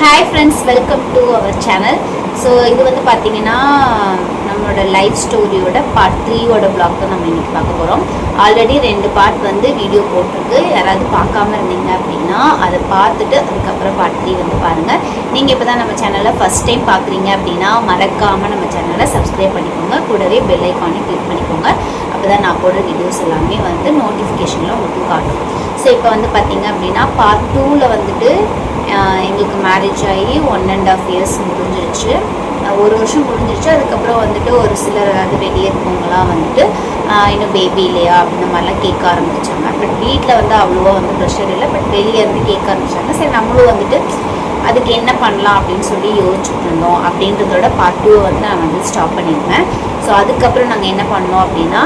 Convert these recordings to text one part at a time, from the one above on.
Hi friends, welcome to our channel. So இது வந்து பார்த்தீங்கன்னா நம்மளோட லைஃப் ஸ்டோரியோட பார்ட் 3யோட பிளாக் தான் நம்ம இன்றைக்கி பார்க்க போகிறோம். ஆல்ரெடி 2 பார்ட் வந்து வீடியோ போட்டிருக்கு. யாராவது பார்க்காம இருந்தீங்க அப்படின்னா அதை பார்த்துட்டு அதுக்கப்புறம் பார்ட் 3 வந்து பாருங்கள். நீங்கள் இப்போ தான் நம்ம சேனலை ஃபஸ்ட் டைம் பார்க்குறீங்க அப்படின்னா மறக்காமல் நம்ம சேனலை சப்ஸ்கிரைப் பண்ணிக்கோங்க. கூடவே பெல் ஐக்கானை கிளிக் பண்ணிக்கோங்க. அப்போ தான் நான் போடுற வீடியோஸ் எல்லாமே வந்து நோட்டிஃபிகேஷனில் உங்களுக்கு காட்டும். ஸோ இப்போ வந்து பார்த்தீங்க அப்படின்னா பார்ட் 2ல் வந்துட்டு எங்களுக்கு மேரேஜ் ஆகி 1.5 years முடிஞ்சிருச்சு. 1 வருஷம் முடிஞ்சிருச்சு. அதுக்கப்புறம் வந்துட்டு ஒரு சிலர் அது வெளியே இருக்கவங்களாம் வந்துட்டு இன்னும் பேபி இல்லையா அப்படின்ற மாதிரிலாம் கேட்க ஆரம்பித்தாங்க. பட் வீட்டில் வந்து அவ்வளோவா வந்து ப்ரெஷர் இல்லை. பட் வெளியே இருந்து கேட்க ஆரம்பித்தாங்க. சரி, நம்மளும் வந்துட்டு அதுக்கு என்ன பண்ணலாம் அப்படின்னு சொல்லி யோசிச்சுட்டு இருந்தோம். அப்படின்றதோட பார்ட் 2 வந்து நான் வந்து ஸ்டாப் பண்ணியிருந்தேன். ஸோ அதுக்கப்புறம் நாங்கள் என்ன பண்ணோம் அப்படின்னா,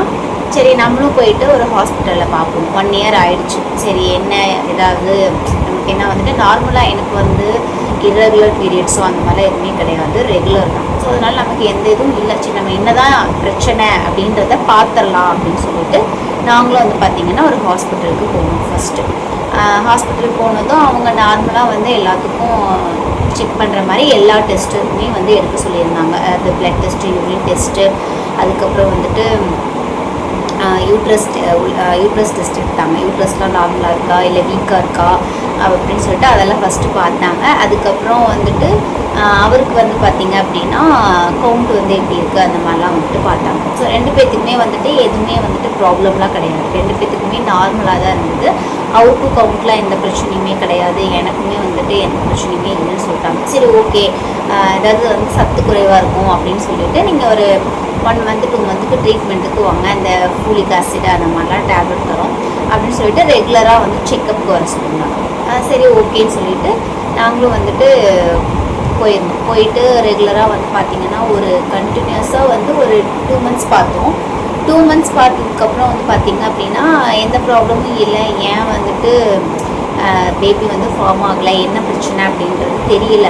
சரி நம்மளும் போயிட்டு ஒரு ஹாஸ்பிட்டலில் பார்ப்போம். 1 year ஆகிடுச்சு. சரி என்ன ஏதாவது நமக்கு என்ன வந்துட்டு நார்மலாக எனக்கு வந்து இர்ரெகுலர் பீரியட்ஸோ அந்த மாதிரிலாம் எதுவுமே கிடையாது, ரெகுலர் தான். ஸோ அதனால் நமக்கு எந்த இதுவும் இல்லை. சரி நம்ம என்ன தான் பிரச்சனை அப்படின்றத பார்த்துடலாம் அப்படின்னு சொல்லிட்டு நாங்களும் வந்து பார்த்திங்கன்னா ஒரு ஹாஸ்பிட்டலுக்கு போனோம். ஃபஸ்ட்டு ஹாஸ்பிட்டல் போனதும் அவங்க நார்மலாக வந்து எல்லாத்துக்கும் செக் பண்ணுற மாதிரி எல்லா டெஸ்ட்டுமே வந்து எடுக்க சொல்லியிருந்தாங்க. அது பிளட் டெஸ்ட்டு, யூரின் டெஸ்ட்டு, அதுக்கப்புறம் வந்துட்டு யூட்ரஸ் டெஸ்ட் எடுத்தாங்க. யூட்ரஸ்லாம் நார்மலாக இருக்கா இல்லை வீக்காக இருக்கா அப்படின்னு சொல்லிட்டு அதெல்லாம் ஃபஸ்ட்டு பார்த்தாங்க. அதுக்கப்புறம் வந்துட்டு அவருக்கு வந்து பார்த்திங்க அப்படின்னா கவுண்ட் வந்து எப்படி இருக்குது அந்த மாதிரிலாம் வந்துட்டு பார்த்தாங்க. ஸோ 2 பேர்த்துக்குமே வந்துட்டு எதுவுமே வந்துட்டு ப்ராப்ளம்லாம் கிடையாது. 2 பேர்த்துக்குமே நார்மலாக தான் இருந்தது. அவருக்கும் கவுண்ட்லாம் எந்த பிரச்சனையுமே கிடையாது, எனக்குமே வந்துட்டு எந்த பிரச்சனையுமே இல்லைன்னு சொல்லிட்டாங்க. சரி ஓகே, ஏதாவது வந்து சத்து குறைவாக இருக்கும் அப்படின்னு சொல்லிட்டு நீங்கள் ஒரு 1 month 2 monthக்கு ட்ரீட்மெண்ட்டுக்கு வாங்க, இந்த ஃபோலிக் ஆசிட் அந்த மாதிரிலாம் டேப்லெட் தரோம் அப்படின்னு சொல்லிட்டு ரெகுலராக வந்து செக்கப்புக்கு வர சொல்லியிருந்தாங்க. சரி ஓகேன்னு சொல்லிட்டு நாங்களும் வந்துட்டு போயிருந்தோம். போயிட்டு ரெகுலராக வந்து பார்த்திங்கன்னா ஒரு கண்டினியூஸாக வந்து ஒரு 2 months பார்த்தோம். 2 months பார்த்ததுக்கப்புறம் வந்து பார்த்திங்க அப்படின்னா எந்த ப்ராப்ளமும் இல்லை. ஏன் வந்துட்டு பேபி வந்து ஃபார்ம் ஆகலை, என்ன பிரச்சனை அப்படின்றது தெரியல.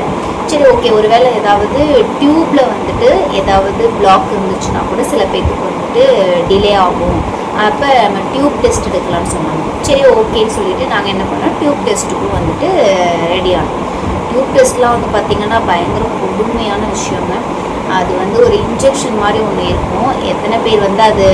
சரி ஓகே, ஒருவேளை ஏதாவது டியூப்பில் வந்துட்டு ஏதாவது பிளாக் இருந்துச்சுன்னா கூட சில பேருக்கு வந்துட்டு டிலே ஆகும். அப்போ நம்ம டியூப் டெஸ்ட் எடுக்கலாம்னு சொன்னாங்க. சரி ஓகேன்னு சொல்லிவிட்டு நாங்கள் என்ன பண்ணோம், டியூப் டெஸ்ட்டுக்கும் வந்துட்டு ரெடி ஆனோம். டியூப் டெஸ்ட்லாம் வந்து பார்த்திங்கன்னா பயங்கர கொடுமையான விஷயங்க. அது வந்து ஒரு இன்ஜெக்ஷன் மாதிரி ஒன்று இருக்கும். எத்தனை பேர் வந்து அது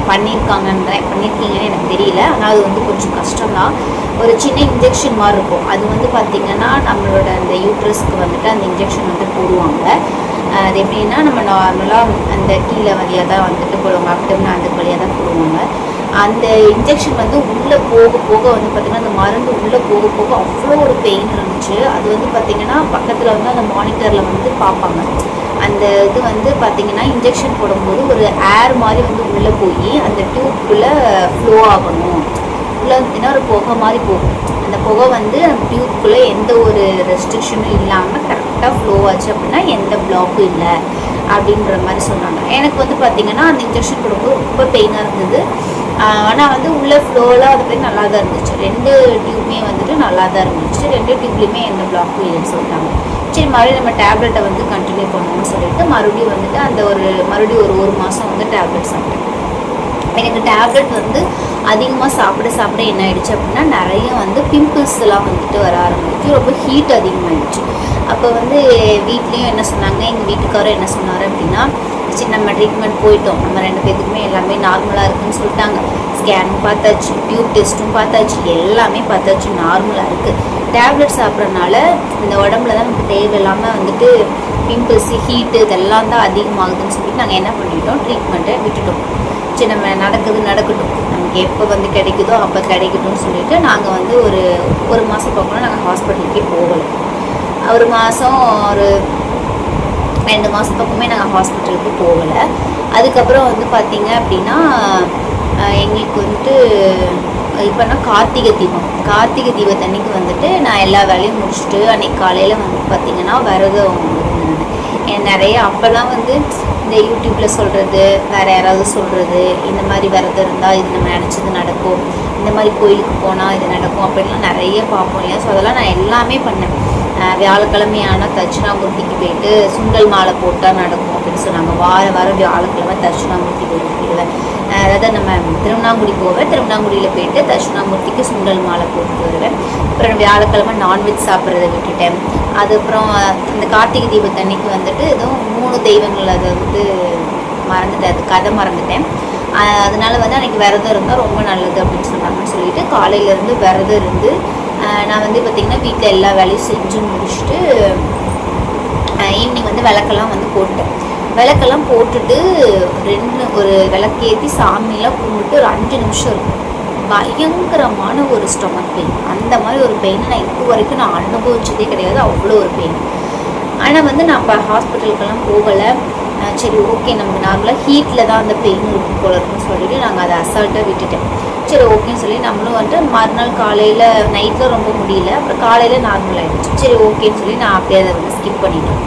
பண்ணியிருக்கீங்கன்னு எனக்கு தெரியல. ஆனால் அது வந்து கொஞ்சம் கஷ்டம்தான். ஒரு சின்ன இன்ஜெக்ஷன் மாதிரி இருக்கும். அது வந்து பார்த்திங்கன்னா நம்மளோட அந்த யூட்ரஸ்க்கு வந்துட்டு அந்த இன்ஜெக்ஷன் வந்து போடுவாங்க. அது எப்படின்னா நம்ம நார்மலாக அந்த கீழே வழியாக தான் வந்துட்டு போடுவாங்க, அப்டம்னா அந்த வழியாக தான் போடுவாங்க. அந்த இன்ஜெக்ஷன் வந்து உள்ளே போக போக வந்து பார்த்திங்கன்னா அந்த மருந்து உள்ளே போக போக அவ்வளோ ஒரு பெயின் இருந்துச்சு. அது வந்து பார்த்திங்கன்னா பக்கத்தில் வந்து அந்த மானிட்டரில் வந்து பார்ப்பாங்க. அந்த இது வந்து பார்த்திங்கன்னா இன்ஜெக்ஷன் போடும்போது ஒரு ஏர் மாதிரி வந்து உள்ளே போய் அந்த டியூப்குள்ளே ஃப்ளோ ஆகணும். உள்ளே வந்துன்னா ஒரு புகை மாதிரி போகும். அந்த புகை வந்து டியூப்குள்ளே எந்த ஒரு ரெஸ்ட்ரிக்ஷனும் இல்லாமல் கரெக்டாக ஃப்ளோ ஆச்சு அப்படின்னா எந்த பிளாக்கும் இல்லை அப்படின்ற மாதிரி சொன்னாங்க. எனக்கு வந்து பார்த்திங்கன்னா அந்த இன்ஜெக்ஷன் போடும்போது ரொம்ப பெயினாக இருந்தது. ஆனால் வந்து உள்ளே ஃப்ளோலாம் அது போய் நல்லா தான் இருந்துச்சு. 2 டியூப்மே வந்துட்டு நல்லா தான் இருந்துச்சு. 2 டியூப்லேயுமே எந்த பிளாக்கும் இல்லைன்னு சொல்லிட்டாங்க. சரி மறுபடியும் நம்ம டேப்லெட்டை வந்து கண்டினியூ பண்ணணும்னு சொல்லிட்டு மறுபடியும் வந்துட்டு அந்த மறுபடியும் ஒரு 1 மாதம் வந்து டேப்லெட் சாப்பிட்டேன். எனக்கு டேப்லெட் வந்து அதிகமாக சாப்பிட என்ன ஆகிடுச்சு அப்படின்னா நிறைய வந்து பிம்பிள்ஸ்லாம் வந்துட்டு வர ஆரம்பிச்சு, ரொம்ப ஹீட் அதிகமாகிடுச்சு. அப்போ வந்து வீட்லேயும் என்ன சொன்னாங்க, எங்கள் வீட்டுக்காரரும் என்ன சொன்னார் அப்படின்னா, சரி நம்ம ட்ரீட்மெண்ட் போயிட்டோம், நம்ம 2 பேத்துக்குமே எல்லாமே நார்மலாக இருக்குதுன்னு சொல்லிட்டாங்க. ஸ்கேனும் பார்த்தாச்சு, டியூப் டெஸ்ட்டும் பார்த்தாச்சு, எல்லாமே பார்த்தாச்சு, நார்மலாக இருக்குது. டேப்லெட் சாப்பிட்றதுனால இந்த உடம்புல தான் நமக்கு தேவையில்லாமல் வந்துட்டு பிம்பிள்ஸு, ஹீட்டு இதெல்லாம் தான் அதிகமாகுதுன்னு சொல்லிட்டு நாங்கள் என்ன பண்ணிட்டோம், ட்ரீட்மெண்ட்டை விட்டுட்டோம். சரி நம்ம நடக்கட்டும், நமக்கு எப்போ வந்து கிடைக்குதோ அப்போ கிடைக்கட்டும்னு சொல்லிவிட்டு நாங்கள் வந்து ஒரு மாதம் பக்கம் நாங்கள் ஹாஸ்பிட்டலுக்கே போகலை. ஒரு மாதம் ஒரு 2 மாதம் பக்கமே நாங்கள் ஹாஸ்பிட்டலுக்கு போகலை. அதுக்கப்புறம் வந்து பார்த்திங்க அப்படின்னா எங்களுக்கு வந்துட்டு இப்போனா கார்த்திகை தீபத்தன்னைக்கு வந்துட்டு நான் எல்லா வேலையும் முடிச்சுட்டு அன்றைக்கி காலையில் வந்து பார்த்திங்கன்னா விரதம் நிறைய அப்போல்லாம் வந்து இந்த யூடியூப்பில் சொல்கிறது, வேறு யாராவது சொல்கிறது, இந்த மாதிரி விரதம் இருந்தால் இது நம்ம நினச்சது நடக்கும், இந்த மாதிரி கோயிலுக்கு போனால் இது நடக்கும் அப்படின்லாம் நிறைய பார்ப்போம் இல்லையா. ஸோ அதெல்லாம் நான் எல்லாமே பண்ணேன். வியாழக்கிழமையான தட்சிணாமூர்த்திக்கு போயிட்டு சுண்டல் மாலை போட்டால் நடக்கும் அப்படின்னு சொன்னாங்க. வாரம் வியாழக்கிழமை தட்சிணாமூர்த்தி போயிடுவேன். அதாவது நம்ம திருவண்ணாங்குடி போவேன், திருவண்ணாங்குடியில் போயிட்டு தட்சிணாமூர்த்திக்கு சுண்டல் மாலை போட்டு வருவேன். அப்புறம் வியாழக்கிழமை நான்வெஜ் சாப்பிட்றத விட்டுட்டேன். அதுக்கப்புறம் இந்த கார்த்திகை தீபத்தன்னைக்கு வந்துட்டு எதுவும் 3 தெய்வங்கள் அதை வந்து மறந்துட்டேன், அது கதை மறந்துட்டேன். அதனால வந்து அன்றைக்கி விரதம் இருந்தால் ரொம்ப நல்லது அப்படின்னு சொன்னாங்கன்னு சொல்லிட்டு காலையிலேருந்து விரதம் இருந்து நான் வந்து பார்த்திங்கன்னா வீட்டில் எல்லா வேலையும் செஞ்சு முடிச்சுட்டு ஈவினிங் வந்து விளக்கெல்லாம் வந்து போட்டேன். விளக்கெல்லாம் போட்டுட்டு ஒரு விளக்கேற்றி சாமியெல்லாம் கும்பிட்டு ஒரு 5 நிமிஷம் இருக்கும். பயங்கரமான ஒரு ஸ்டொமக் பெயின். அந்த மாதிரி ஒரு பெயின் நான் இப்போ வரைக்கும் நான் அனுபவிச்சதே கிடையாது. அவ்வளோ ஒரு பெயின். ஆனால் வந்து நான் இப்போ ஹாஸ்பிட்டலுக்கெல்லாம் போகலை. சரி ஓகே, நமக்கு நார்மலாக ஹீட்டில் தான் அந்த பெயின் இருக்கும் போல இருக்குன்னு சொல்லிட்டு நாங்கள் அதை அசால்ட்டாக விட்டுட்டேன். சரி ஓகேன்னு சொல்லி நம்மளும் வந்துட்டு மறுநாள் காலையில் நைட்டில் ரொம்ப முடியல, அப்புறம் காலையில் நார்மல் ஆகிடுச்சு. சரி ஓகேன்னு சொல்லி நான் அப்படியே அதை வந்து ஸ்கிப் பண்ணிட்டேன்.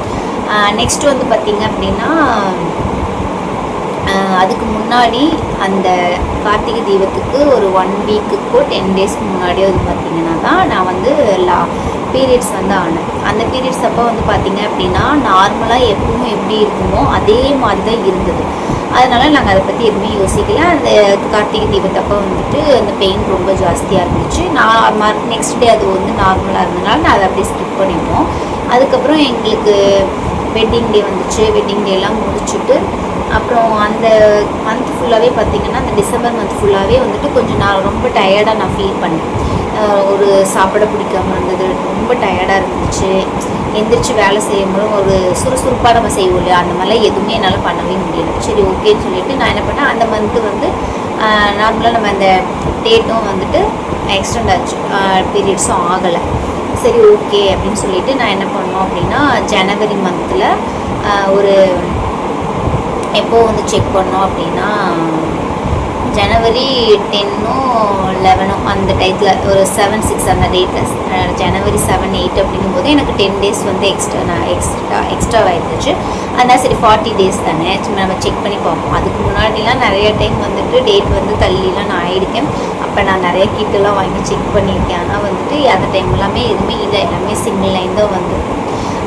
நெக்ஸ்ட் வந்து பார்த்திங்க அப்படின்னா அதுக்கு முன்னாடி அந்த கார்த்திகை தீபத்துக்கு ஒரு 1 வீக்குக்கோ 10 டேஸ்க்கு முன்னாடியோ வந்து பார்த்திங்கன்னா தான் நான் வந்து பீரியட்ஸ் வந்து ஆனேன். அந்த பீரியட்ஸ் அப்போ வந்து பார்த்திங்க அப்படின்னா நார்மலாக எப்பவும் எப்படி இருக்குமோ அதே மாதிரி தான் இருந்தது. அதனால் நாங்கள் அதை பற்றி எதுவுமே யோசிக்கல. அந்த கார்த்திகை தீபத்தப்போ வந்துட்டு அந்த பெயின் ரொம்ப ஜாஸ்தியாக இருந்துச்சு. நான் நெக்ஸ்ட் டே அது வந்து நார்மலாக இருந்ததுனால நான் அதை அப்படியே ஸ்கிப் பண்ணிட்டோம். அதுக்கப்புறம் எங்களுக்கு வெட்டிங் டே வந்துச்சு. வெட்டிங் டேலாம் முடிச்சுட்டு அப்புறம் அந்த மந்த் ஃபுல்லாகவே பார்த்திங்கன்னா அந்த டிசம்பர் மந்த் ஃபுல்லாகவே வந்துட்டு கொஞ்சம் நான் ரொம்ப டயர்டாக நான் ஃபீல் பண்ணேன். ஒரு சாப்பிட பிடிக்காமல் இருந்தது, ரொம்ப டயர்டாக இருந்துச்சு. எந்திரிச்சு வேலை செய்யும்போது ஒரு சுறுசுறுப்பாக நம்ம செய்வோம் இல்லையா, அந்த மாதிரிலாம் எதுவுமே என்னால் பண்ணவே முடியல. சரி ஓகேன்னு சொல்லிவிட்டு நான் என்ன பண்ணேன், அந்த மந்த்து வந்து நார்மலாக நம்ம அந்த டேட்டும் வந்துட்டு எக்ஸ்டெண்ட் ஆச்சு, பீரியட்ஸும் ஆகலை. சரி ஓகே அப்படின்னு சொல்லிவிட்டு நான் என்ன பண்ணோம் அப்படின்னா ஜனவரி மந்தில் ஒரு எப்போது வந்து செக் பண்ணோம் அப்படின்னா ஜனவரி 10 11 அந்த டயத்தில் ஒரு 7 6 அந்த டேட்டில் ஜனவரி 7 8 அப்படிங்கும்போது எனக்கு 10 டேஸ் வந்து எக்ஸ்ட்ரா ஆகிடுச்சு. அதனால் சரி 40 டேஸ் தானே சும்மா நம்ம செக் பண்ணி பார்ப்போம். அதுக்கு முன்னாடிலாம் நிறைய டைம் வந்துட்டு டேட் வந்து தள்ளிலாம் நான் ஆகிருக்கேன். அப்போ நான் நிறைய கிட்டெல்லாம் வாங்கி செக் பண்ணியிருக்கேன். ஆனால் வந்துட்டு அந்த டைம் எல்லாமே எதுவுமே இல்லை, எல்லாமே சிங்கிள் லைன் தான் வந்துருக்கும்.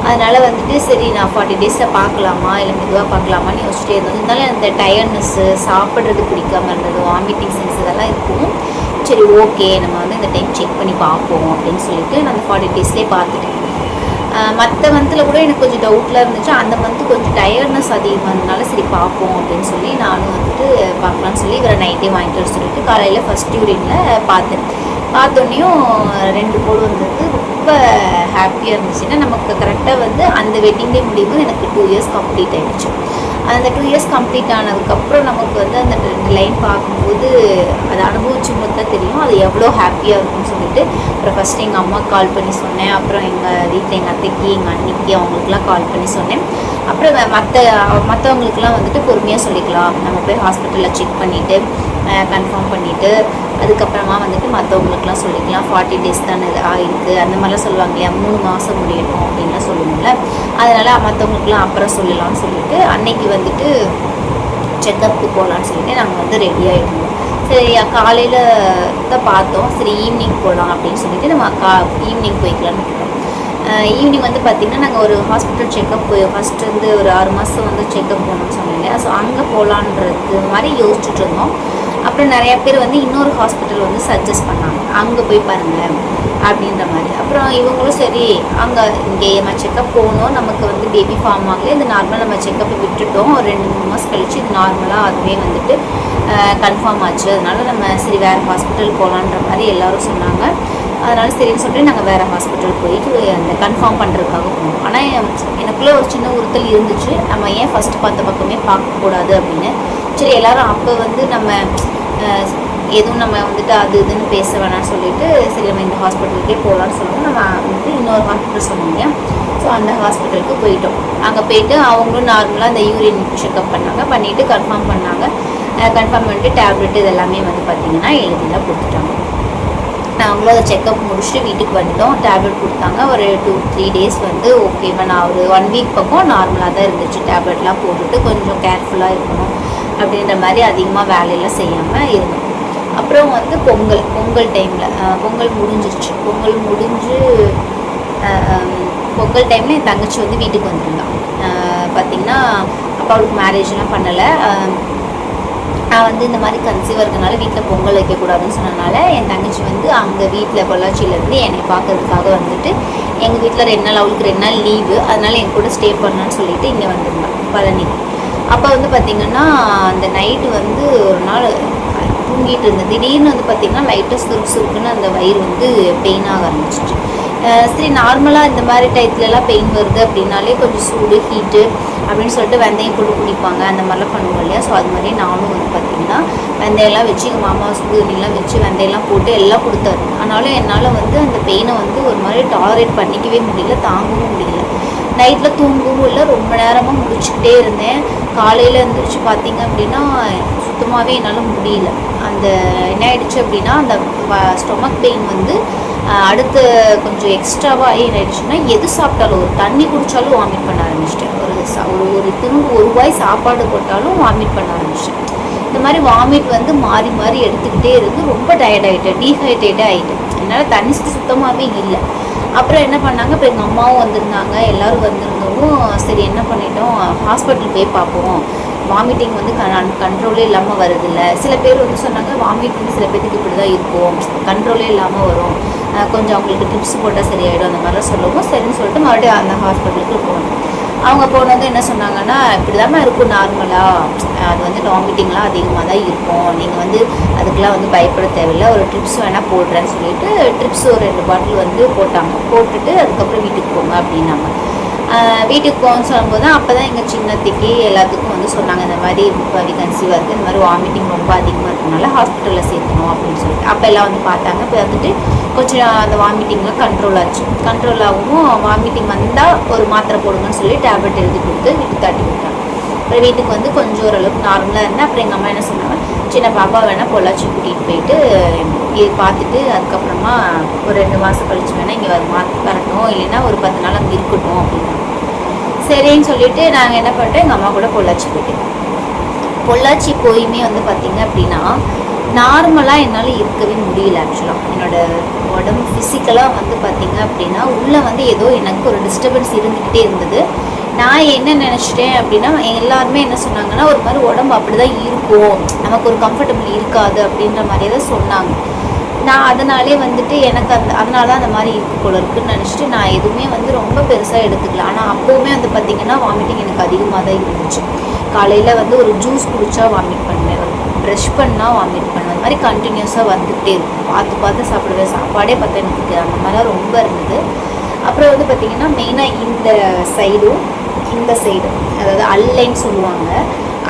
அதனால் வந்துட்டு சரி நான் 40 டேஸில் பார்க்கலாமா இல்லை மெதுவாக பார்க்கலாமான்னு யோசிச்சுட்டே இருந்தோம். இருந்தாலும் அந்த டயர்ட்னஸ்ஸு, சாப்பிட்றது பிடிக்காமல் இருந்தது, வாமிட்டிங் சென்ஸ் இதெல்லாம் இருக்கும். சரி ஓகே நம்ம வந்து இந்த டைம் செக் பண்ணி பார்ப்போம் அப்படின்னு சொல்லிட்டு நான் அந்த 40 டேஸ்லேயே பார்த்துட்டேன். மற்ற மந்தில் கூட எனக்கு கொஞ்சம் டவுட்டில் இருந்துச்சு. அந்த மந்த்து கொஞ்சம் டயர்ட்னஸ் அதிகமானதுனால சரி பார்ப்போம் அப்படின்னு சொல்லி நானும் வந்துட்டு பார்க்கலான்னு சொல்லி இவரை நைட்டே வாங்கிட்டு வர சொல்லிட்டு காலையில் ஃபஸ்ட் யூரினில் பார்த்தோன்னையும் 2 கோடு வந்தது. ரொம்ப ஹாப்பியாக இருந்துச்சு. ஏன்னா நமக்கு கரெக்டாக வந்து அந்த வெட்டிங் டே முடியும்போது எனக்கு 2 இயர்ஸ் கம்ப்ளீட் ஆகிடுச்சு. அந்த 2 இயர்ஸ் கம்ப்ளீட் ஆனதுக்கப்புறம் நமக்கு வந்து அந்த 2 லைன் பார்க்கும்போது அதை அனுபவிச்சும்போது தான் தெரியும் அது எவ்வளோ ஹாப்பியாக இருக்கும்னு சொல்லிட்டு அப்புறம் ஃபஸ்ட்டு எங்கள் அம்மாவுக்கு கால் பண்ணி சொன்னேன். அப்புறம் எங்கள் வீட்டில் எங்கள் அத்தைக்கு, எங்கள் அண்ணிக்கு, அவங்களுக்குலாம் கால் பண்ணி சொன்னேன். அப்புறம் மற்றவங்களுக்குலாம் வந்துட்டு பொறுமையாக சொல்லிக்கலாம், நம்ம போய் ஹாஸ்பிட்டலில் செக் பண்ணிவிட்டு கன்ஃபார்ம் பண்ணிவிட்டு அதுக்கப்புறமா வந்துட்டு மற்றவங்களுக்குலாம் சொல்லிக்கலாம். 40 டேஸ் தானே ஆகிருக்கு அந்த மாதிரிலாம் சொல்லுவாங்க இல்லையா, 3 மாதம் முடியணும் அப்படின்லாம் சொல்லுவோம்ல. அதனால் மற்றவங்களுக்குலாம் அப்புறம் சொல்லலாம்னு சொல்லிட்டு அன்னைக்கு வந்துட்டு செக்கப்புக்கு போகலான்னு சொல்லிட்டு நாங்கள் வந்து ரெடி ஆகிடுவோம். சரி காலையில் தான் பார்த்தோம், சரி ஈவினிங் போகலாம் அப்படின்னு சொல்லிட்டு நம்ம ஈவினிங் போய்க்கலான்னு விட்டுட்டோம். ஈவினிங் வந்து பார்த்திங்கன்னா நாங்கள் ஒரு ஹாஸ்பிட்டல் செக்கப் ஃபஸ்ட்டு வந்து ஒரு 6 மாதம் வந்து செக்கப் போகணும்னு சொன்னோம் இல்லையா. ஸோ அங்கே போகலான்றது மாதிரி யோசிச்சுட்டு இருந்தோம். அப்புறம் நிறையா பேர் வந்து இன்னொரு ஹாஸ்பிட்டல் வந்து சஜஸ்ட் பண்ணாங்க, அங்கே போய் பாருங்கள் அப்படின்ற மாதிரி. அப்புறம் இவங்களும் சரி அங்கே இங்கே நம்ம செக்கப் போகணும், நமக்கு வந்து பேபி ஃபார்ம் ஆகலை, இது நார்மலாக நம்ம செக்கப்பை விட்டுட்டோம், ஒரு 2-3 மாதம் கழிச்சு இது நார்மலாக அதுவே வந்துட்டு கன்ஃபார்ம் ஆச்சு. அதனால் நம்ம சரி வேறு ஹாஸ்பிட்டல் போகலான்ற மாதிரி எல்லோரும் சொன்னாங்க. அதனால் சரின்னு சொல்லிட்டு நாங்கள் வேறு ஹாஸ்பிட்டல் போயிட்டு அந்த கன்ஃபார்ம் பண்ணுறதுக்காக போனோம். ஆனால் எனக்குள்ளே ஒரு சின்ன உறுத்தல் இருந்துச்சு, நம்ம ஏன் ஃபஸ்ட்டு பார்த்த பக்கமே பார்க்கக்கூடாது அப்படின்னு. சரி எல்லோரும் அப்போ வந்து நம்ம எதுவும் நம்ம வந்துட்டு அது இதுன்னு பேச வேணாம்னு சொல்லிட்டு சரி நம்ம இந்த ஹாஸ்பிட்டலுக்கே போகலான்னு சொல்லுவோம். நம்ம வந்துட்டு இன்னொரு ஹாஸ்பிட்டல் சொன்னோங்க. ஸோ அந்த ஹாஸ்பிட்டலுக்கு போயிட்டோம். அங்கே போயிட்டு அவங்களும் நார்மலாக அந்த யூரின் செக்அப் பண்ணிவிட்டு கன்ஃபார்ம் பண்ணாங்க. கன்ஃபார்ம் பண்ணிட்டு டேப்லெட் இதெல்லாமே வந்து பார்த்திங்கன்னா எழுதிலாம் கொடுத்துட்டாங்க. நாங்களும் அதை செக்கப் முடிச்சுட்டு வீட்டுக்கு வந்துட்டோம். டேப்லெட் கொடுத்தாங்க. ஒரு 2-3 டேஸ் வந்து ஓகேவா, நான் ஒரு 1 வீக் பக்கம் நார்மலாக தான் இருந்துச்சு. டேப்லெட்லாம் போட்டுட்டு கொஞ்சம் கேர்ஃபுல்லாக இருக்கணும் அப்படின்ற மாதிரி அதிகமாக வேலையெல்லாம் செய்யாமல் இருந்தோம். அப்புறம் வந்து பொங்கல் டைமில் பொங்கல் முடிஞ்சிருச்சு. பொங்கல் டைமில் என் தங்கச்சி வந்து வீட்டுக்கு வந்திருந்தான். பார்த்திங்கன்னா அவளுக்கு மேரேஜ்லாம் பண்ணலை. நான் வந்து இந்த மாதிரி கன்சீவாக இருக்கனால வீட்டில் பொங்கல் வைக்கக்கூடாதுன்னு சொன்னனால என் தங்கச்சி வந்து அங்கே வீட்டில் பொள்ளாச்சியிலேருந்து என்னை பார்க்கறதுக்காக வந்துட்டு எங்கள் வீட்டில் 2 நாள், அவளுக்கு 2 நாள் லீவு, அதனால் என் கூட ஸ்டே பண்ணலான்னு சொல்லிட்டு இங்கே வந்திருந்தேன் பழனிக்கு. அப்போ வந்து பார்த்திங்கன்னா அந்த நைட்டு வந்து ஒரு நாள் தூங்கிட்டு இருந்தேன். திடீர்னு வந்து பார்த்திங்கன்னா லைட்டாக சுருக்குன்னு அந்த வயிறு வந்து பெயின் ஆக ஆரம்பிச்சிச்சு. சரி, நார்மலாக இந்த மாதிரி டயத்துலலாம் பெயின் வருது அப்படின்னாலே கொஞ்சம் சூடு ஹீட்டு அப்படின்னு சொல்லிட்டு வெந்தயம் போட்டு குடிப்பாங்க, அந்த மாதிரிலாம் பண்ணுவோம் இல்லையா. ஸோ அது மாதிரி நானும் வந்து பார்த்திங்கன்னா வெந்தயம்லாம் வச்சு எங்கள் மாமா சுடு தண்ணிலாம் வச்சு வெந்தயம்லாம் போட்டு எல்லாம் கொடுத்தாரு. ஆனாலும் என்னால் வந்து அந்த பெயினை வந்து ஒரு மாதிரி டாலரேட் பண்ணிக்கவே முடியல, தாங்கவும் முடியல. நைட்டில் தூங்கவும் இல்லை, ரொம்ப நேரமாக முடிச்சுக்கிட்டே இருந்தேன். காலையில் எழுந்திரிச்சு பார்த்திங்க அப்படின்னா சுத்தமாகவே என்னால் முடியல. அந்த என்ன ஆயிடுச்சு அப்படின்னா அந்த ஸ்டொமக் பெயின் வந்து அடுத்து கொஞ்சம் எக்ஸ்ட்ராவாக என்ன ஆயிடுச்சுன்னா எது சாப்பிட்டாலும், ஒரு தண்ணி குடித்தாலும் வாமிட் பண்ண ஆரம்பிச்சிட்டேன். ஒரு திரும்ப ஒரு வாய் சாப்பாடு போட்டாலும் வாமிட் பண்ண ஆரம்பிச்சிட்டேன். இந்த மாதிரி வாமிட் வந்து மாறி மாறி எடுத்துக்கிட்டே இருந்து ரொம்ப டயர்ட் ஆகிட்டேன், டீஹைட்ரேட்டாக ஆகிட்டேன். என்னால் தண்ணி சுத்தமாகவே இல்லை. அப்புறம் என்ன பண்ணாங்க, இப்போ எங்கள் அம்மாவும் வந்திருந்தாங்க, எல்லோரும் வந்திருந்தவும் சரி என்ன பண்ணிட்டோம், ஹாஸ்பிட்டல் போய் பார்ப்போம். வாமிட்டிங் வந்து கண்ட்ரோலே இல்லாமல் வருதில்ல. சில பேர் வந்து சொன்னாங்க வாமிட் வந்து சில பேருக்கு இப்படி தான் இருக்கும், கண்ட்ரோலே இல்லாமல் வரும், கொஞ்சம் அவங்களுக்கு டிப்ஸ் போட்டால் சரியாயிடும், அந்த மாதிரிலாம் சொல்லவும் சரின்னு சொல்லிட்டு மறுபடியும் அந்த ஹாஸ்பிட்டலுக்கு போனோம். அவங்க போனது என்ன சொன்னாங்கன்னா, இப்படி தான் இருக்கும் நார்மலாக, அது வந்து வாமிட்டிங்லாம் அதிகமாக தான் இருக்கும், நீங்கள் வந்து அதுக்கெலாம் வந்து பயப்பட தேவையில்லை, ஒரு ட்ரிப்ஸ் வேணால் போடுறேன்னு சொல்லிட்டு ட்ரிப்ஸ் ஒரு 2 பாட்டில் வந்து போட்டாங்க. போட்டுட்டு அதுக்கப்புறம் வீட்டுக்கு போங்க அப்படின்னாங்க. வீட்டுக்கு போகணும்னு சொல்லும்போது தான் அப்போ தான் எங்கள் சின்னத்திக்கு எல்லாத்துக்கும் வந்து சொன்னாங்க, இந்த மாதிரி பாதி கன்சீவாக இருக்குது, இந்த மாதிரி வாமிட்டிங் ரொம்ப அதிகமாக இருக்கிறதுனால ஹாஸ்பிட்டலில் சேர்க்கணும் அப்படின்னு சொல்லிட்டு. அப்போ எல்லாம் வந்து பார்த்தாங்க. இப்போ வந்துட்டு கொஞ்சம் அந்த வாமிட்டிங்லாம் கண்ட்ரோல் ஆச்சு. கண்ட்ரோல் ஆகவும் வாமிட்டிங் வந்தால் ஒரு மாத்திரை போடுங்கன்னு சொல்லி டேப்லெட் எழுதி கொடுத்து வீட்டுக்கு தாட்டி விட்டாங்க. அப்புறம் வீட்டுக்கு வந்து கொஞ்சம் ஓரளவுக்கு நார்மலாக இருந்தேன். அப்புறம் எங்கள் அம்மா என்ன சொன்னாங்க, சின்ன பாப்பா வேணால் பொள்ளாச்சி கூட்டிகிட்டு போயிட்டு இது பார்த்துட்டு அதுக்கப்புறமா ஒரு 2 மாதம் கழிச்சு வேணால் இங்கே வரட்டும், இல்லைன்னா ஒரு 10 நாள் அங்கே இருக்கட்டும் அப்படின்னா. சரின்னு சொல்லிவிட்டு நாங்கள் என்ன பண்ணிட்டோம், எங்கள் அம்மா கூட பொள்ளாச்சி போயிட்டேன். பொள்ளாச்சி போயுமே வந்து பார்த்திங்க அப்படின்னா நார்மலாக என்னால் இருக்கவே முடியல. ஆக்சுவலாக என்னோடய உடம்பு ஃபிசிக்கலாக வந்து பார்த்திங்க அப்படின்னா உள்ளே வந்து ஏதோ எனக்கு ஒரு டிஸ்டர்பன்ஸ் இருந்துக்கிட்டே இருந்தது. நான் என்ன நினச்சிட்டேன் அப்படின்னா, எல்லாருமே என்ன சொன்னாங்கன்னா, ஒரு மாதிரி உடம்பு அப்படி தான் இருக்கும், நமக்கு ஒரு கம்ஃபர்டபுள் இருக்காது அப்படின்ற மாதிரியே தான் சொன்னாங்க. நான் அதனாலே வந்துட்டு எனக்கு அதனால தான் அந்த மாதிரி இருக்குது போல இருக்குன்னு நினச்சிட்டு நான் எதுவுமே வந்து ரொம்ப பெருசாக எடுத்துக்கல. ஆனால் அப்போவுமே வந்து பார்த்திங்கன்னா வாமிட்டிங் எனக்கு அதிகமாக தான் இருந்துச்சு. காலையில் வந்து ஒரு ஜூஸ் குடித்தா வாமிட் பண்ணுவேன், ஒரு ப்ரஷ் பண்ணால் வாமிட் பண்ணுவேன், அந்த மாதிரி கண்டினியூஸாக வந்துகிட்டே இருக்கும். பார்த்து பார்த்து சாப்பிடுவேன், சாப்பாடே பார்த்தா எனக்கு அந்த மாதிரிலாம் ரொம்ப இருந்தது. அப்புறம் வந்து பார்த்திங்கன்னா மெயினாக இந்த சைடும் இந்த சைடும், அதாவது அல்லைன்னு சொல்லுவாங்க,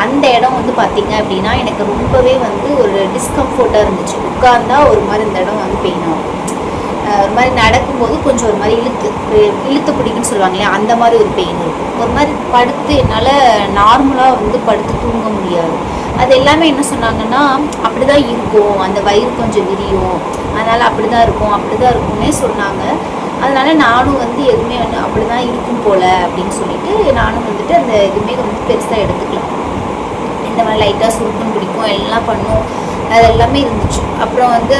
அந்த இடம் வந்து பார்த்திங்க அப்படின்னா எனக்கு ரொம்பவே வந்து ஒரு டிஸ்கம்ஃபர்ட்டாக இருந்துச்சு. உட்கார்ந்தா ஒரு மாதிரி இந்த இடம் வந்து பெயின் ஆகும், ஒரு மாதிரி நடக்கும்போது கொஞ்சம் ஒரு மாதிரி இழுத்து பிடிக்குன்னு சொல்லுவாங்க இல்லையா, அந்த மாதிரி ஒரு பெயின் இருக்கும். ஒரு மாதிரி படுத்து என்னால் நார்மலாக வந்து படுத்து தூங்க முடியாது. அது எல்லாமே என்ன சொன்னாங்கன்னா, அப்படி தான் இருக்கும், அந்த வயிறு கொஞ்சம் விரியும், அதனால் அப்படி தான் இருக்கும்னே சொன்னாங்க. அதனால் நானும் வந்து எதுவுமே வந்து அப்படி தான் இருக்கும் போல் அப்படின்னு சொல்லிட்டு நானும் வந்துட்டு அந்த எதுவுமே வந்து பெருசாக எடுத்துக்கலாம். இந்த மாதிரி லைட்டாக சுருக்குன்னு பிடிக்கும், எல்லாம் பண்ணும், அது எல்லாமே இருந்துச்சு. அப்புறம் வந்து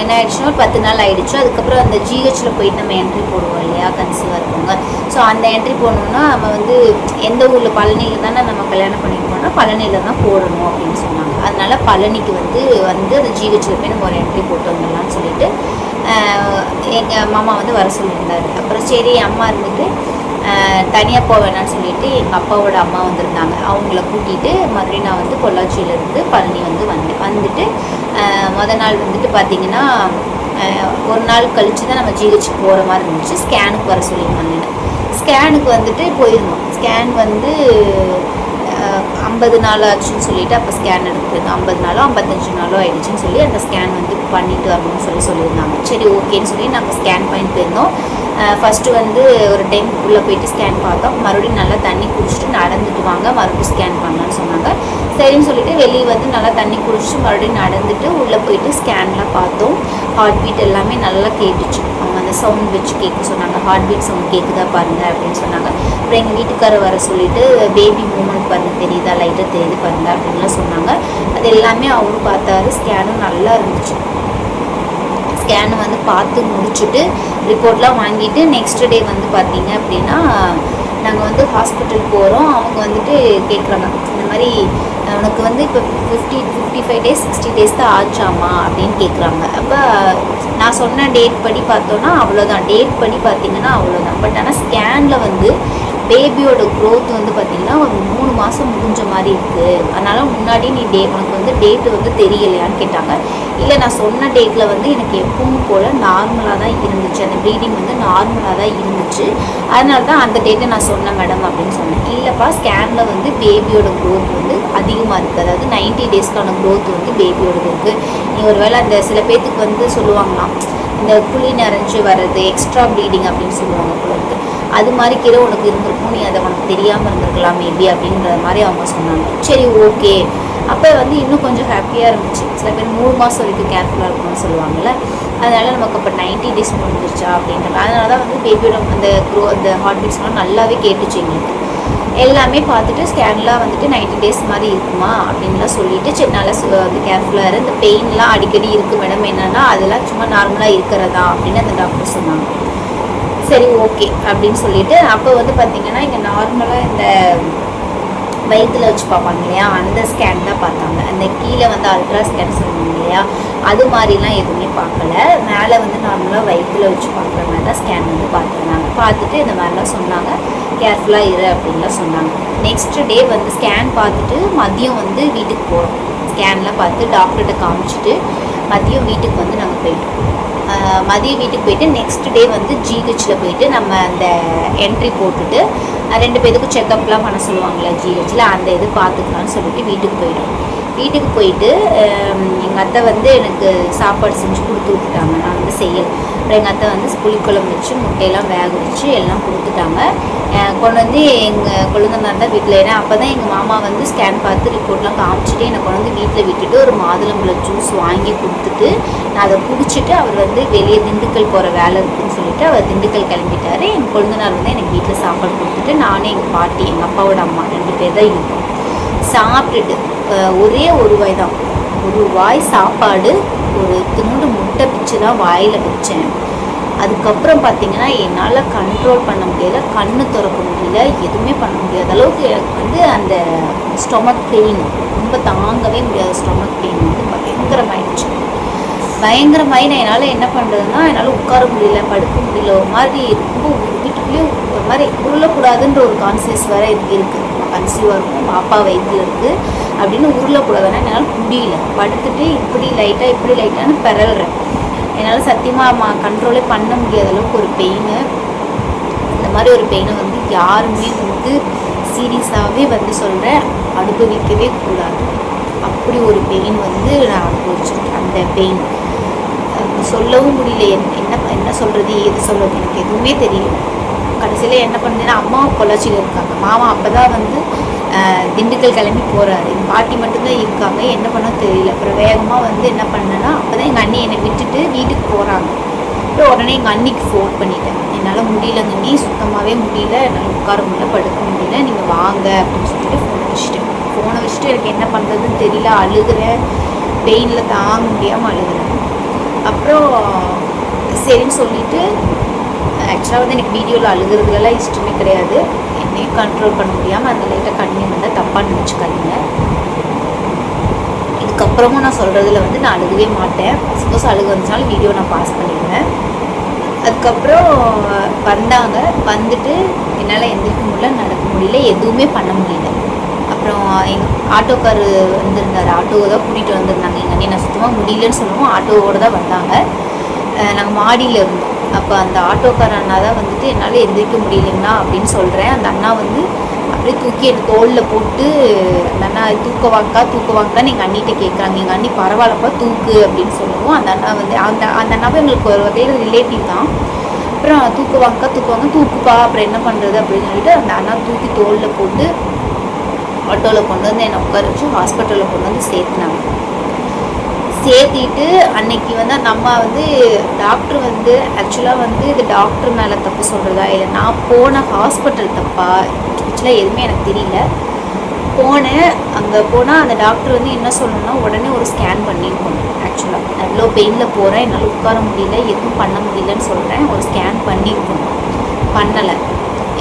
என்ன ஆயிடுச்சுன்னா ஒரு 10 நாள் ஆகிடுச்சு. அதுக்கப்புறம் அந்த ஜிஹெச்சில் போயிட்டு நம்ம என்ட்ரி போடுவோம் இல்லையா, கன்சீவாக இருக்கவங்க. ஸோ அந்த என்ட்ரி போடணுன்னா நம்ம வந்து எந்த ஊரில், பழனியில் தானே நம்ம கல்யாணம் பண்ணியிருக்கோம்னா பழனியில் தான் போடணும் அப்படின்னு சொன்னாங்க. அதனால் பழனிக்கு வந்து அந்த ஜிஹெச்சில் போய் நம்ம ஒரு என்ட்ரி போட்டு வந்துடலான்னு சொல்லிட்டு எங்கள் மாமா வந்து வர சொல்லியிருந்தார். அப்புறம் சரி அம்மா இருந்துட்டு தனியாக போக வேணான்னு சொல்லிட்டு எங்கள் அப்பாவோட அம்மா வந்திருந்தாங்க. அவங்கள கூட்டிகிட்டு மறுபடியும் நான் வந்து பொள்ளாச்சியிலேருந்து பழனி வந்து வந்துட்டு மொதல் நாள் வந்துட்டு பார்த்திங்கன்னா ஒரு நாள் கழித்து தான் நம்ம ஜிஹெச் போகிற மாதிரி இருந்துச்சு. ஸ்கேனுக்கு வர சொல்லியிருந்தாங்க. ஸ்கேனுக்கு வந்துட்டு போயிருந்தோம். ஸ்கேன் வந்து 50 நாள் ஆச்சுன்னு சொல்லிட்டு அப்போ ஸ்கேன் எடுத்துருந்தோம். 50 நாளோ 55 நாளோ ஆகிடுச்சின்னு சொல்லி அந்த ஸ்கேன் வந்து பண்ணிட்டு வரணும்னு சொல்லியிருந்தாங்க. சரி ஓகேன்னு சொல்லி நாங்கள் ஸ்கேன் பண்ணிட்டு போயிருந்தோம். ஃபஸ்ட்டு வந்து ஒரு டைம் உள்ளே போயிட்டு ஸ்கேன் பார்த்தோம். மறுபடியும் நல்லா தண்ணி குடிச்சிட்டு நடந்துட்டு வாங்க, மறுபடியும் ஸ்கேன் பண்ணலான்னு சொன்னாங்க. சரின்னு சொல்லிட்டு வெளியே வந்து நல்லா தண்ணி குடிச்சிட்டு மறுபடியும் நடந்துட்டு உள்ளே போயிட்டு ஸ்கேன்லாம் பார்த்தோம். ஹார்ட் பீட் எல்லாமே நல்லா கேட்டுச்சு. அவங்க அந்த சவுண்ட் வச்சு கேட்க சொன்னாங்க. ஹார்ட் பீட் சவுண்ட் கேட்குதா பாருங்கள் அப்படின்னு சொன்னாங்க. அப்புறம் எங்கள் வீட்டுக்காரர் வர சொல்லிவிட்டு பேபி மூமெண்ட் பாருங்கள், தெரியுதா, லைட்டாக தெரியுது பாருங்கள் அப்படின்லாம் சொன்னாங்க. அது எல்லாமே அவரும் பார்த்தாரு. ஸ்கேனும் நல்லா இருந்துச்சு. ஸ்கேன் வந்து பார்த்து முடிச்சுட்டு ரிப்போர்ட்லாம் வாங்கிட்டு நெக்ஸ்ட் டே வந்து பார்த்திங்க அப்படின்னா நாங்கள் வந்து ஹாஸ்பிட்டல் போகிறோம். அவங்க வந்துட்டு கேட்குறாங்க, இந்த மாதிரி உனக்கு வந்து இப்போ 55 டேஸ் 60 டேஸ் தான் ஆச்சாமா அப்படின்னு கேட்குறாங்க. அப்போ நான் சொன்ன டேட் படி பார்த்தோன்னா அவ்வளோதான், டேட் படி பார்த்திங்கன்னா அவ்வளோதான். பட் ஆனால் ஸ்கேனில் வந்து பேபியோட க்ரோத் வந்து பார்த்திங்கன்னா ஒரு 3 மாதம் முடிஞ்ச மாதிரி இருக்குது. அதனால் முன்னாடி நீ உனக்கு வந்து டேட்டு வந்து தெரியலையான்னு கேட்டாங்க. இல்லை, நான் சொன்ன டேட்டில் வந்து எனக்கு எப்பவும் போல் நார்மலாக தான் இருந்துச்சு, அந்த ப்ளீடிங் வந்து நார்மலாக தான் இருந்துச்சு, அதனால தான் அந்த டேட்டை நான் சொன்னேன் மேடம் அப்படின்னு சொன்னேன். இல்லைப்பா, ஸ்கேனில் வந்து பேபியோட க்ரோத் வந்து அதிகமாக இருக்குது, அதாவது 90 டேஸ்க்கான க்ரோத் வந்து பேபியோடது இருக்குது. நீ ஒரு வேளை அந்த சில பேர்த்துக்கு வந்து சொல்லுவாங்களாம், இந்த குழி நிறைஞ்சு வர்றது எக்ஸ்ட்ரா ப்ளீடிங் அப்படின்னு சொல்லுவாங்க போல, அது மாதிரி கீழே உனக்கு இருந்திருக்கும், நீ அதை உனக்கு தெரியாமல் இருந்திருக்கலாம் மேபி அப்படின்ற மாதிரி அவங்க சொன்னாங்க. சரி, ஓகே. அப்போ வந்து இன்னும் கொஞ்சம் ஹாப்பியாக இருந்துச்சு. சில பேர் 3 மாதம் வரைக்கும் கேர்ஃபுல்லாக இருக்கணும்னு சொல்லுவாங்கள்ல, அதனால் நமக்கு அப்போ 90 டேஸ் முடிஞ்சிருச்சா அப்படின்ற அதனால தான் வந்து பேபியோட அந்த ஹார்ட் பீட்ஸ்லாம் நல்லாவே கேட்டுச்சு எங்களுக்கு. எல்லாமே பார்த்துட்டு ஸ்கேன்லாம் வந்துட்டு 90 டேஸ் மாதிரி இருக்குமா அப்படின்லாம் சொல்லிவிட்டு, சரி நல்லா வந்து கேர்ஃபுல்லாக இரு, இந்த பெயின்லாம் அடிக்கடி இருக்குது மேடம், என்னென்னா அதெல்லாம் சும்மா நார்மலாக இருக்கிறதா அப்படின்னு அந்த டாக்டர் சொன்னாங்க. சரி, ஓகே அப்படின்னு சொல்லிட்டு அப்போ வந்து பார்த்திங்கன்னா இங்கே நார்மலாக இந்த வயிற்றில் வச்சு பார்ப்பாங்க இல்லையா, அந்த ஸ்கேன் தான் பார்த்தாங்க. அந்த கீழே வந்து அல்ட்ரா ஸ்கேன் சொல்லுவாங்க இல்லையா, அது மாதிரிலாம் எதுவுமே பார்க்கல. மேலே வந்து நார்மலாக வயிற்றில் வச்சு பார்க்குற மாதிரி தான் ஸ்கேன் வந்து பார்த்துருந்தாங்க. பார்த்துட்டு இந்த மாதிரிலாம் சொன்னாங்க, கேர்ஃபுல்லாக இரு அப்படின்லாம் சொன்னாங்க. நெக்ஸ்ட் டே வந்து ஸ்கேன் பார்த்துட்டு மதியம் வந்து வீட்டுக்கு போகிறோம். ஸ்கேன்லாம் பார்த்து டாக்டர்கிட்ட காமிச்சிட்டு மதியம் வீட்டுக்கு வந்து நாங்கள் போயிட்டோம். மதியம் வீட்டுக்கு போயிட்டு நெக்ஸ்ட் டே வந்து ஜிஹெச்சில் போயிட்டு நம்ம அந்த என்ட்ரி போட்டுட்டு 2 பேருக்கும் செக்கப்லாம் பண்ண சொல்லுவாங்களே ஜிஹெச்சில், அந்த இது பார்த்துக்கலான்னு சொல்லிட்டு வீட்டுக்கு போயிட்டோம். வீட்டுக்கு போயிட்டு எங்கள் அத்தை வந்து எனக்கு சாப்பாடு செஞ்சு கொடுத்து விட்டுட்டாங்க, நான் வந்து செய்யலை. அப்புறம் எங்கள் அத்தை வந்து புளிக்குழம்பு வச்சு முட்டையெல்லாம் வேக வச்சு எல்லாம் கொடுத்துட்டாங்க. கொண்டு வந்து எங்கள் கொழுந்தனார் தான் வீட்டில், ஏன்னா அப்போ தான் எங்கள் மாமா வந்து ஸ்கேன் பார்த்து ரிப்போர்ட்லாம் காமிச்சிட்டு என்னை கொண்டு வந்து வீட்டில் விட்டுட்டு ஒரு மாதுளம்பழம் ஜூஸ் வாங்கி கொடுத்துட்டு நான் அதை குடிச்சிட்டு அவர் வந்து வெளியே திண்டுக்கல் போகிற வேலை இருக்குதுன்னு சொல்லிட்டு அவர் திண்டுக்கல் கிளம்பிட்டார். எங்கள் கொழுந்தனார் வந்து எனக்கு வீட்டில் சாப்பாடு கொடுத்துட்டு நானே எங்கள் பாட்டி எங்கள் அப்பாவோட அம்மா 2 பேர் தான் இருக்கோம். சாப்பிட்டுட்டு ஒரே ஒரு வாய் தான், ஒரு வாய் சாப்பாடு, ஒரு துண்டு முட்டை பிச்சு தான் வாயில் வச்சேன். அதுக்கப்புறம் பார்த்திங்கன்னா என்னால் கண்ட்ரோல் பண்ண முடியல, கண்ணு திறக்க முடியல, எதுவுமே பண்ண முடியாத அளவுக்கு எனக்கு வந்து அந்த ஸ்டொமக் பெயின் ரொம்ப தாங்கவே முடியாத ஸ்டொமக் பெயின் வந்து பயங்கரமாயிடுச்சு. பயங்கரமாகி நான் என்னால் என்ன பண்ணுறதுன்னா, என்னால் உட்கார முடியல, படுக்க முடியல, ஒரு மாதிரி ரொம்ப வீட்டுக்குள்ளேயே ஒரு மாதிரி உருளக்கூடாதுன்ற ஒரு கான்சியஸ் வேறு இதுக்கு இருக்குது. கன்சீவாக இருக்கும், பாப்பா வயிற்றில் இருக்குது அப்படின்னு உருளக்கூடாதுன்னா என்னால் முடியல. படுத்துட்டு இப்படி லைட்டானு பெறல்றேன். என்னால் சத்தியமாக கண்ட்ரோலே பண்ண முடியாத அளவுக்கு ஒரு பெயின். இந்த மாதிரி ஒரு பெயினை வந்து யாருமே வந்து சீரியஸாகவே வந்து சொல்கிறேன் அனுபவிக்கவே கூடாது. அப்படி ஒரு பெயின் வந்து நான் அனுபவிச்சிருக்கேன். அந்த பெயின் சொல்லவும் முடியல, என்ன சொல்கிறது ஏது சொல்கிறது எனக்கு எதுவுமே தெரியல. கடைசியில் என்ன பண்ணுறேன்னா அம்மா பொள்ளாச்சியில் இருக்காங்க, மாமா அப்போ தான் வந்து திண்டுக்கல் கிளம்பி போகிறாரு, எங்கள் பாட்டி மட்டும்தான் இருக்காங்க, என்ன பண்ண தெரியல. அப்புறம் வேகமாக வந்து என்ன பண்ணேன்னா அப்போ தான் எங்கள் அண்ணி என்னை விட்டுட்டு வீட்டுக்கு போகிறாங்க. அப்புறம் உடனே எங்கள் அண்ணிக்கு ஃபோன் பண்ணிட்டேன், என்னால் முடியலங்க நீ சுத்தமாகவே முடியல, என்னால் உட்கார முடியல, படுக்க முடியல, நீங்கள் வாங்க அப்படின்னு சொல்லிட்டு ஃபோனை வச்சுட்டு எனக்கு என்ன பண்ணுறதுன்னு தெரியல, அழுகிறேன், பெயினில் தாங்க முடியாமல் அழுகிறேன். அப்புறம் சரின்னு சொல்லிவிட்டு ஆக்சுவலாக வந்து எனக்கு வீடியோவில் அழுகிறதுலாம் இஷ்டமே கிடையாது, என்னையும் கண்ட்ரோல் பண்ண முடியாமல் அந்த லைட்டாக கண்ணி வந்தால் தப்பாக நினச்சிக்காதீங்க. இதுக்கப்புறமும் நான் சொல்கிறதுல வந்து நான் அழுகவே மாட்டேன். சப்போஸ் அழுக வந்துச்சாலும் வீடியோ நான் பாஸ் பண்ணிடுவேன். அதுக்கப்புறம் வந்தாங்க, வந்துட்டு என்னால் எந்திரிக்க முடியல, நடக்க முடியல, எதுவுமே பண்ண முடியல. அப்புறம் எங்கள் ஆட்டோக்கார் வந்திருந்தார், ஆட்டோவை தான் கூட்டிகிட்டு வந்திருந்தாங்க எங்கள் அண்ணி. நான் சுத்தமாக முடியலன்னு சொல்லுவோம், ஆட்டோவோடு தான் வந்தாங்க. நாங்கள் மாடியில் இருந்தோம். அப்போ அந்த ஆட்டோக்கார அண்ணா தான் வந்துட்டு என்னால் எந்திரிக்க முடியலைங்கண்ணா அப்படின்னு சொல்கிறேன். அந்த அண்ணா வந்து அப்படியே தூக்கி என் தோளில் போட்டு அந்த அண்ணா தூக்குவாக்கான்னு எங்கள் அண்ணிகிட்ட கேட்குறாங்க. எங்கள் அண்ணி பரவாயில்லப்பா தூக்கு அப்படின்னு சொல்லுவோம். அந்த அண்ணா வந்து அந்த அண்ணாவை எங்களுக்கு ஒரு வகையில் ரிலேட்டிவ் தான். அப்புறம் தூக்குவாங்க தூக்குப்பா, அப்புறம் என்ன பண்ணுறது அப்படின்னு சொல்லிட்டு அந்த அண்ணா தூக்கி தோளில் போட்டு ஆட்டோவில் கொண்டு வந்து என்னை உட்கார வச்சு ஹாஸ்பிட்டலில் கொண்டு வந்து சேர்த்துனாங்க. சேர்த்திட்டு அன்னைக்கு வந்து நம்ம வந்து டாக்டர் வந்து ஆக்சுவலாக வந்து இது டாக்டர் மேலே தப்பு சொல்கிறதா இல்லை நான் போன ஹாஸ்பிட்டல் தப்பா ஆக்சுவலாக எதுவுமே எனக்கு தெரியல. போனேன், அங்கே போனால் அந்த டாக்டர் வந்து என்ன சொல்லணும்னா உடனே ஒரு ஸ்கேன் பண்ணியிருக்கணும். ஆக்சுவலாக அவ்வளோ பெயினில் போகிறேன், என்னால் உட்கார முடியல, எதுவும் பண்ண முடியலன்னு சொல்கிறேன், ஒரு ஸ்கேன் பண்ணியிருக்கணும், பண்ணலை.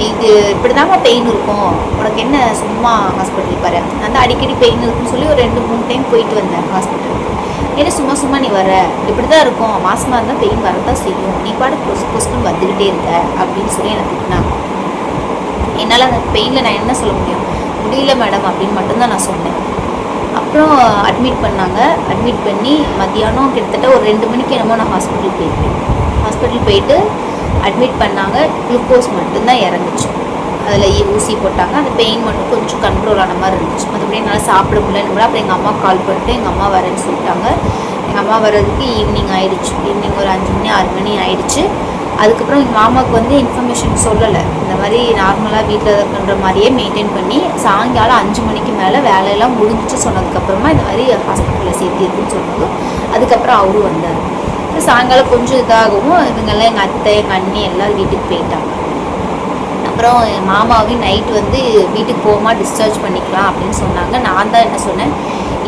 இது இப்படி தாங்க பெயின் இருக்கும், உனக்கு என்ன சும்மா ஹாஸ்பிட்டல் பாரு, நான் வந்து அடிக்கடி பெயின் இருக்குன்னு சொல்லி ஒரு 2-3 டைம் போயிட்டு வந்தேன் ஹாஸ்பிட்டலுக்கு. ஏன்னா சும்மா நீ வர, இப்படி தான் இருக்கும், மாசமாக இருந்தால் பெயின் வரதான் செய்யும், நீ பாடு கொஸ்குன்னு வந்துக்கிட்டே இருக்க அப்படின்னு சொல்லி எனக்கு திட்டினாங்க. என்னால் அந்த பெயினில் நான் என்ன சொல்ல முடியல மேடம் அப்படின்னு மட்டும்தான் நான் சொன்னேன். அப்புறம் அட்மிட் பண்ணாங்க. அட்மிட் பண்ணி மத்தியானம் கிட்டத்தட்ட ஒரு 2 மணிக்கு என்னமோ நான் ஹாஸ்பிட்டல் போயிருக்கேன். ஹாஸ்பிட்டல் போயிட்டு அட்மிட் பண்ணாங்க. குளுக்கோஸ் மட்டும்தான் இறங்குச்சு, அதில் ஊசி போட்டாங்க. அந்த பெயின் மட்டும் கொஞ்சம் கண்ட்ரோல் ஆன மாதிரி இருந்துச்சு. மற்றபடி என்னால் சாப்பிட முடியலன்னு கூட அப்புறம் எங்கள் அம்மா கால் பண்ணிட்டு எங்கள் அம்மா வரேன்னு சொல்லிட்டாங்க. எங்கள் அம்மா வர்றதுக்கு ஈவினிங் ஆகிடுச்சு. ஈவினிங் ஒரு 5 மணி 6 மணி ஆகிடுச்சு. அதுக்கப்புறம் எங்கள் மாமாவுக்கு வந்து இன்ஃபர்மேஷன் சொல்லலை. இந்த மாதிரி நார்மலாக வீட்டில் இருக்கிற மாதிரியே மெயின்டைன் பண்ணி சாயங்காலம் 5 மணிக்கு மேலே வேலையெல்லாம் முடிஞ்சிச்சு சொன்னதுக்கப்புறமா இந்த மாதிரி ஹாஸ்பிட்டலில் சேர்த்திருக்குன்னு சொன்னதும் அதுக்கப்புறம் அவரும் வந்தார். சாயங்காலம் கொஞ்சம் இதாகவும் இவங்கெல்லாம் எங்கள் அத்தை எங்கள் அண்ணி எல்லோரும் வீட்டுக்கு போயிட்டாங்க. அப்புறம் என் மாமாவையும் நைட்டு வந்து வீட்டுக்கு போகாம டிஸ்சார்ஜ் பண்ணிக்கலாம் அப்படின்னு சொன்னாங்க. நான் தான் என்ன சொன்னேன்,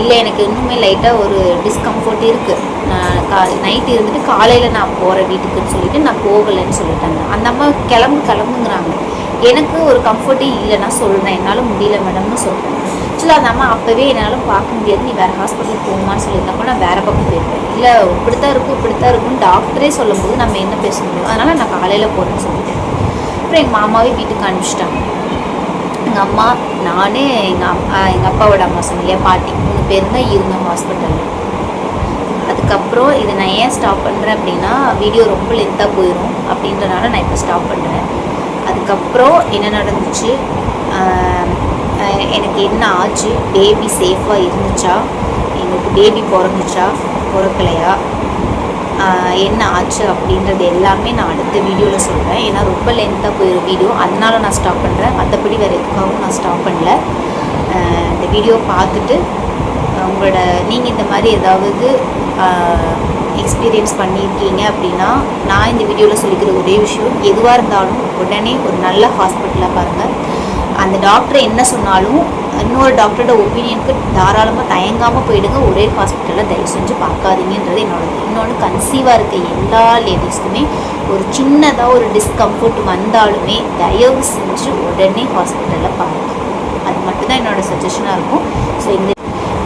இல்லை எனக்கு இன்னுமே லைட்டாக ஒரு டிஸ்கம்ஃபர்ட் இருக்குது, நான் நைட்டு இருந்துட்டு காலையில் நான் போகிறேன் வீட்டுக்குன்னு சொல்லிவிட்டு நான் போகலைன்னு சொல்லிட்டாங்க. அந்த அம்மா கிளம்புங்கிறாங்க. எனக்கு ஒரு கம்ஃபர்ட்டே இல்லை, நான் சொல்கிறேன் என்னால் முடியல மேடம்னு சொல்கிறேன். ஆக்சுவலாக அந்த அம்மா அப்போவே என்னால் பார்க்க முடியாது, நீ வேறு ஹாஸ்பிட்டலுக்கு போகுமான்னு சொல்லியிருந்தப்போ நான் வேறு பக்கம் போயிருப்பேன். இல்லை இப்படித்தான் இருக்குன்னு டாக்டரே சொல்லும்போது நம்ம என்ன பேச முடியும், அதனால் நான் காலையில் போகிறேன்னு சொல்லிட்டேன். அப்புறம் எங்கள் மாமாவே வீட்டுக்கு அனுப்பிச்சிட்டாங்க. எங்கள் அம்மா, நான், எங்கள் அப்பாவோட அம்மா சொன்னீங்க பாட்டி 3 பேர் தான் இருந்தோம் ஹாஸ்பிட்டலில். அதுக்கப்புறம் இதை நான் ஏன் ஸ்டாப் பண்ணுறேன் அப்படின்னா வீடியோ ரொம்ப லென்த்தாக போயிடும் அப்படின்றனால நான் இப்போ ஸ்டாப் பண்ணுறேன். அதுக்கப்புறம் என்ன நடந்துச்சு, எனக்கு என்ன ஆச்சு, பேபி சேஃபாக இருந்துச்சா, எங்களுக்கு பேபி பிறந்துச்சா பிறக்கலையா, என்ன ஆச்சு அப்படின்றது எல்லாமே நான் அடுத்த வீடியோவில் சொல்கிறேன். ஏன்னா ரொம்ப லென்த்தாக போயிடும் வீடியோ, அதனால நான் ஸ்டாப் பண்ணுறேன். மற்றபடி வேறு எதுக்காகவும் நான் ஸ்டாப் பண்ணல. இந்த வீடியோ பார்த்துட்டு உங்களோட நீங்கள் இந்த மாதிரி ஏதாவது எக்ஸ்பீரியன்ஸ் பண்ணியிருக்கீங்க அப்படின்னா நான் இந்த வீடியோவில் சொல்லிக்கிற ஒரே விஷயம், எதுவாக இருந்தாலும் உடனே ஒரு நல்ல ஹாஸ்பிட்டலாக பாருங்கள். அந்த டாக்டர் என்ன சொன்னாலும் இன்னொரு டாக்டரோட ஒப்பீனியனுக்கு தாராளமாக தயங்காமல் போயிடுங்க. ஒரே ஹாஸ்பிட்டலில் தயவு செஞ்சு பார்க்காதீங்கன்றது என்னோடது. இன்னொன்று கன்சீவாக இருக்க எல்லா லேடிஸ்க்குமே ஒரு சின்னதாக ஒரு டிஸ்கம்ஃபர்ட் வந்தாலுமே தயவு செஞ்சு உடனே ஹாஸ்பிட்டலில் பாருங்கள். அது மட்டும்தான் என்னோடய சஜஷனாக இருக்கும். ஸோ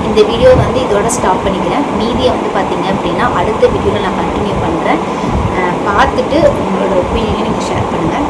இந்த வீடியோ வந்து இதோட ஸ்டாப் பண்ணிக்கிறேன். மீதியை வந்து பார்த்திங்க அப்படின்னா அடுத்த வீடியோவில் நான் கண்டினியூ பண்ணுறேன். பார்த்துட்டு உங்களோட ஒப்பீனியனை நீங்கள் ஷேர் பண்ணுங்கள்.